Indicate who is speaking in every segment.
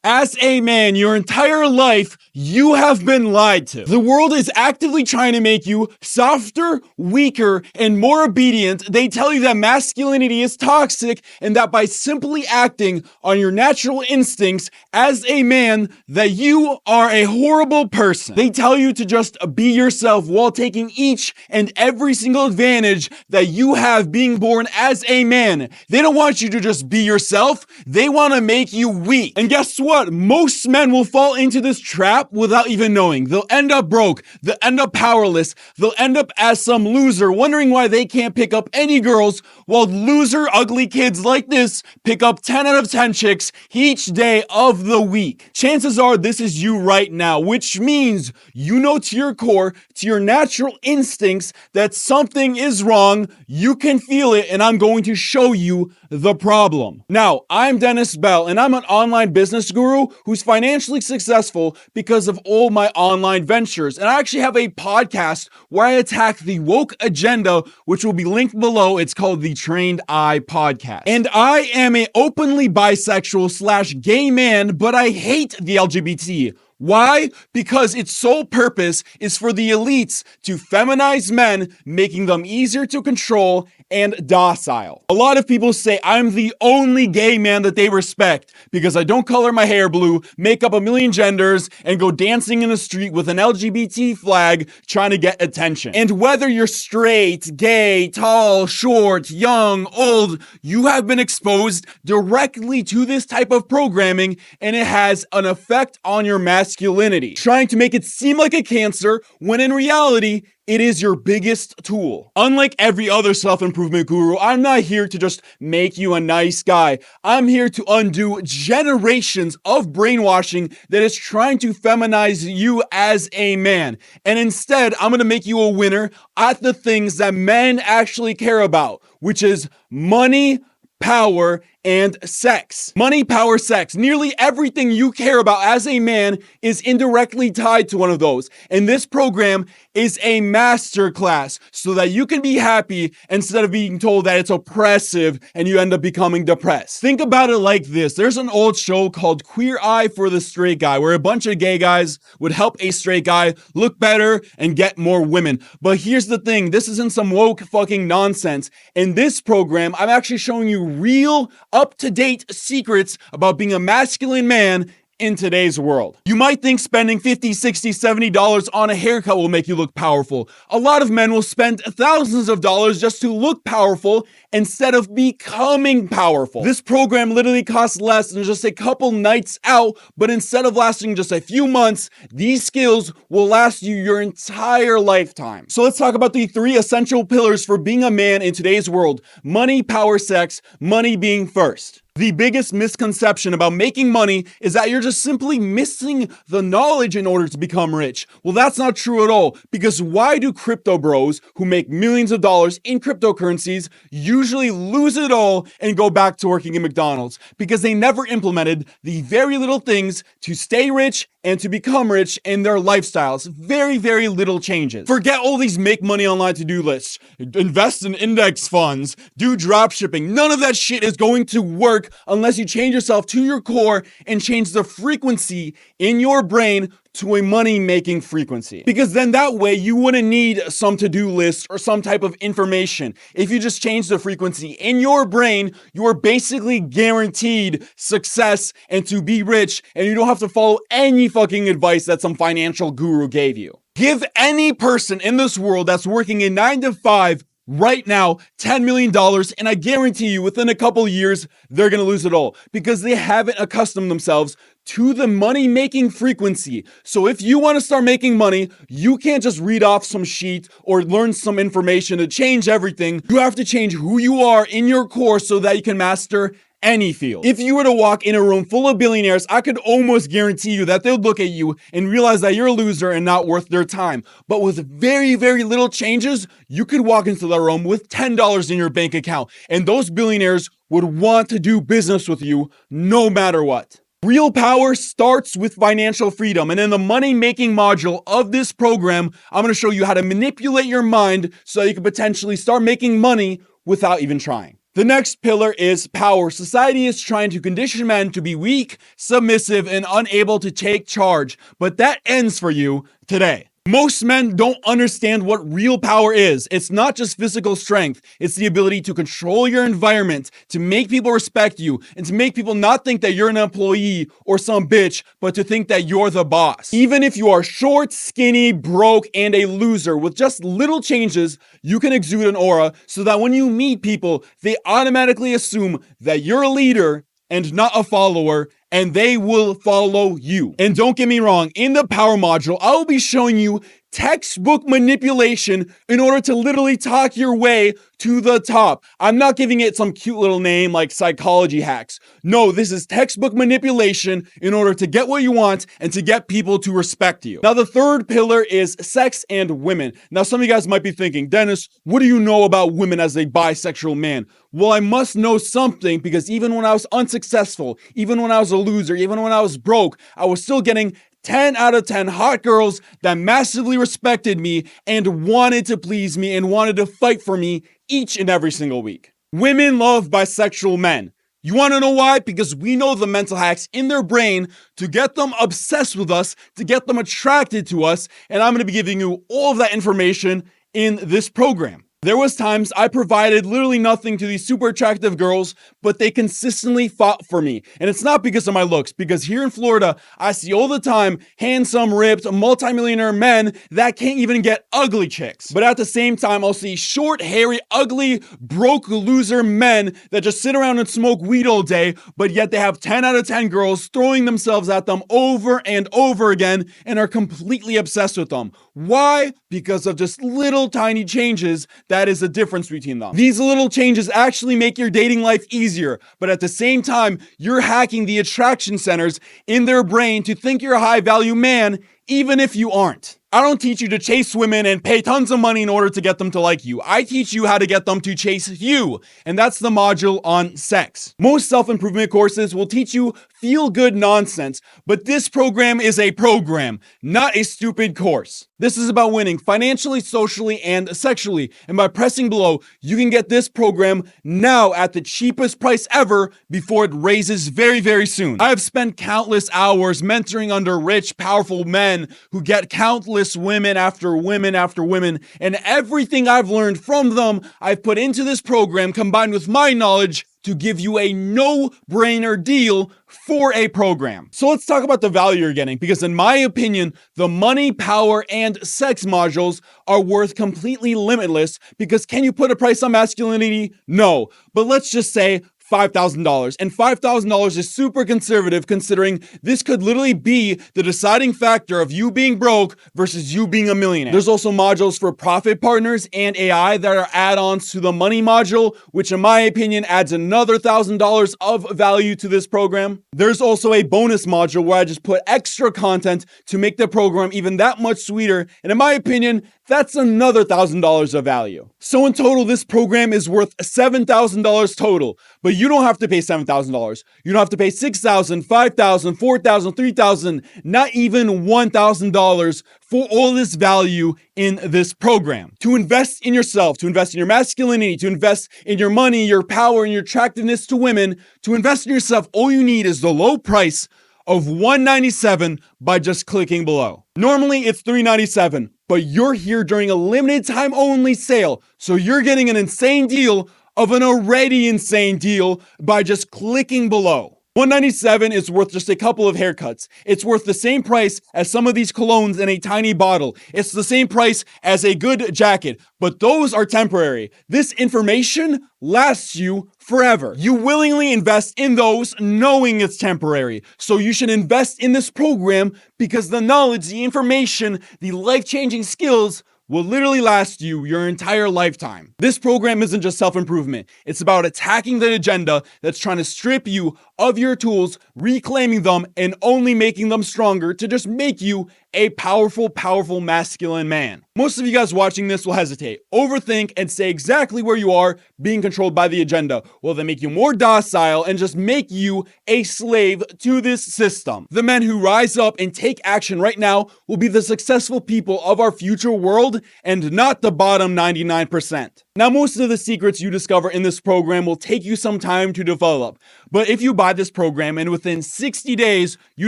Speaker 1: As a man, your entire life, you have been lied to. The world is actively trying to make you softer, weaker, and more obedient. They tell you that masculinity is toxic and that by simply acting on your natural instincts as a man, that you are a horrible person. They tell you to just be yourself while taking each and every single advantage that you have being born as a man. They don't want you to just be yourself. They want to make you weak. And guess what? Most men will fall into this trap without even knowing. They'll end up broke. They'll end up powerless. They'll end up as some loser, wondering why they can't pick up any girls, while loser, ugly kids like this pick up 10 out of 10 chicks each day of the week. Chances are this is you right now, which means you know to your core, to your natural instincts, that something is wrong. You can feel it, and I'm going to show you the problem. Now, I'm Dennis Bell, and I'm an online business guru who's financially successful because of all my online ventures. And I actually have a podcast where I attack the woke agenda, which will be linked below. It's called the Trained Eye Podcast. And I am an openly bisexual / gay man, but I hate the LGBT. Why? Because its sole purpose is for the elites to feminize men, making them easier to control and docile. A lot of people say I'm the only gay man that they respect because I don't color my hair blue, make up a million genders, and go dancing in the street with an LGBT flag trying to get attention. And whether you're straight, gay, tall, short, young, old, you have been exposed directly to this type of programming, and it has an effect on your masculinity, trying to make it seem like a cancer when in reality, it is your biggest tool. Unlike every other self-improvement guru, I'm not here to just make you a nice guy. I'm here to undo generations of brainwashing that is trying to feminize you as a man. And instead, I'm gonna make you a winner at the things that men actually care about, which is money, power, and sex. Money, power, sex. Nearly everything you care about as a man is indirectly tied to one of those. And this program is a masterclass so that you can be happy instead of being told that it's oppressive and you end up becoming depressed. Think about it like this. There's an old show called Queer Eye for the Straight Guy where a bunch of gay guys would help a straight guy look better and get more women. But here's the thing. This isn't some woke fucking nonsense. In this program, I'm actually showing you real up-to-date secrets about being a masculine man in today's world. You might think spending $50, $60, $70 on a haircut will make you look powerful. A lot of men will spend thousands of dollars just to look powerful instead of becoming powerful. This program literally costs less than just a couple nights out, but instead of lasting just a few months, these skills will last you your entire lifetime. So let's talk about the 3 essential pillars for being a man in today's world. Money, power, sex, money being first. The biggest misconception about making money is that you're just simply missing the knowledge in order to become rich. Well, that's not true at all, because why do crypto bros who make millions of dollars in cryptocurrencies usually lose it all and go back to working at McDonald's? Because they never implemented the very little things to stay rich and to become rich in their lifestyles. Very, very little changes. Forget all these make money online to-do lists. Invest in index funds. Do drop shipping. None of that shit is going to work unless you change yourself to your core and change the frequency in your brain to a money-making frequency. Because then that way you wouldn't need some to-do list or some type of information. If you just change the frequency in your brain, you are basically guaranteed success and to be rich, and you don't have to follow any fucking advice that some financial guru gave you. Give any person in this world that's working a 9-to-5 right now $10 million, and I guarantee you within a couple years they're gonna lose it all because they haven't accustomed themselves to the money-making frequency. So if you want to start making money, you can't just read off some sheet or learn some information to change everything. You have to change who you are in your core so that you can master any field. If you were to walk in a room full of billionaires, I could almost guarantee you that they'll look at you and realize that you're a loser and not worth their time. But with very, very little changes, you could walk into the room with $10 in your bank account, and those billionaires would want to do business with you no matter what. Real power starts with financial freedom, and in the money-making module of this program, I'm going to show you how to manipulate your mind so you can potentially start making money without even trying. The next pillar is power. Society is trying to condition men to be weak, submissive, and unable to take charge, but that ends for you today. Most men don't understand what real power is. It's not just physical strength. It's the ability to control your environment, to make people respect you, and to make people not think that you're an employee or some bitch, but to think that you're the boss. Even if you are short, skinny, broke, and a loser, with just little changes, you can exude an aura so that when you meet people, they automatically assume that you're a leader and not a follower, and they will follow you. And don't get me wrong, in the power module, I will be showing you textbook manipulation in order to literally talk your way to the top. I'm not giving it some cute little name like psychology hacks. No, this is textbook manipulation in order to get what you want and to get people to respect you. Now, the third pillar is sex and women. Now, some of you guys might be thinking, Dennis, what do you know about women as a bisexual man? Well, I must know something because even when I was unsuccessful, even when I was a loser, even when I was broke, I was still getting 10 out of 10 hot girls that massively respected me and wanted to please me and wanted to fight for me each and every single week. Women love bisexual men. You want to know why? Because we know the mental hacks in their brain to get them obsessed with us, to get them attracted to us, and I'm going to be giving you all of that information in this program. There was times I provided literally nothing to these super attractive girls, but they consistently fought for me. And it's not because of my looks, because here in Florida, I see all the time handsome, ripped, multimillionaire men that can't even get ugly chicks. But at the same time, I'll see short, hairy, ugly, broke loser men that just sit around and smoke weed all day, but yet they have 10 out of 10 girls throwing themselves at them over and over again and are completely obsessed with them. Why? Because of just little tiny changes. That is the difference between them. These little changes actually make your dating life easier, but at the same time, you're hacking the attraction centers in their brain to think you're a high value man, even if you aren't. I don't teach you to chase women and pay tons of money in order to get them to like you. I teach you how to get them to chase you, and that's the module on sex. Most self-improvement courses will teach you feel-good nonsense, but this program is a program, not a stupid course. This is about winning financially, socially, and sexually, and by pressing below, you can get this program now at the cheapest price ever before it raises very, very soon. I have spent countless hours mentoring under rich, powerful men who get countless women after women after women, and everything I've learned from them, I've put into this program combined with my knowledge to give you a no-brainer deal for a program. So let's talk about the value you're getting, because in my opinion, the money, power, and sex modules are worth completely limitless, because can you put a price on masculinity? No. But let's just say $5,000. And $5,000 is super conservative considering this could literally be the deciding factor of you being broke versus you being a millionaire. There's also modules for profit partners and AI that are add-ons to the money module, which in my opinion adds another $1,000 of value to this program. There's also a bonus module where I just put extra content to make the program even that much sweeter. And in my opinion, that's another $1,000 of value. So in total, this program is worth $7,000 total, but you don't have to pay $7,000. You don't have to pay $6,000, $5,000, $4,000, $3,000, not even $1,000 for all this value in this program. To invest in yourself, to invest in your masculinity, to invest in your money, your power, and your attractiveness to women, to invest in yourself, all you need is the low price of $197 by just clicking below. Normally it's $397, but you're here during a limited time only sale, so you're getting an insane deal of an already insane deal by just clicking below. $197 is worth just a couple of haircuts. It's worth the same price as some of these colognes in a tiny bottle. It's the same price as a good jacket, but those are temporary. This information lasts you forever. You willingly invest in those knowing it's temporary. So you should invest in this program because the knowledge, the information, the life-changing skills will literally last you your entire lifetime. This program isn't just self-improvement. It's about attacking the agenda that's trying to strip you of your tools, reclaiming them, and only making them stronger to just make you a powerful, powerful masculine man. Most of you guys watching this will hesitate, overthink, and say exactly where you are being controlled by the agenda. Will they make you more docile and just make you a slave to this system? The men who rise up and take action right now will be the successful people of our future world and not the bottom 99%. Now, most of the secrets you discover in this program will take you some time to develop. But if you buy this program and within 60 days you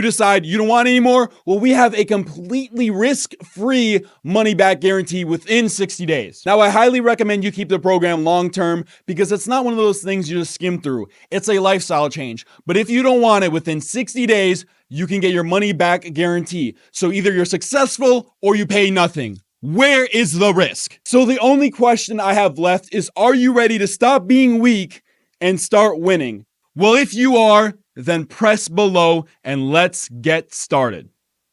Speaker 1: decide you don't want it anymore, well, we have a completely risk-free money-back guarantee within 60 days. Now, I highly recommend you keep the program long-term because it's not one of those things you just skim through. It's a lifestyle change. But if you don't want it within 60 days, you can get your money-back guarantee. So either you're successful or you pay nothing. Where is the risk? So the only question I have left is, are you ready to stop being weak and start winning? Well, if you are, then press below and let's get started.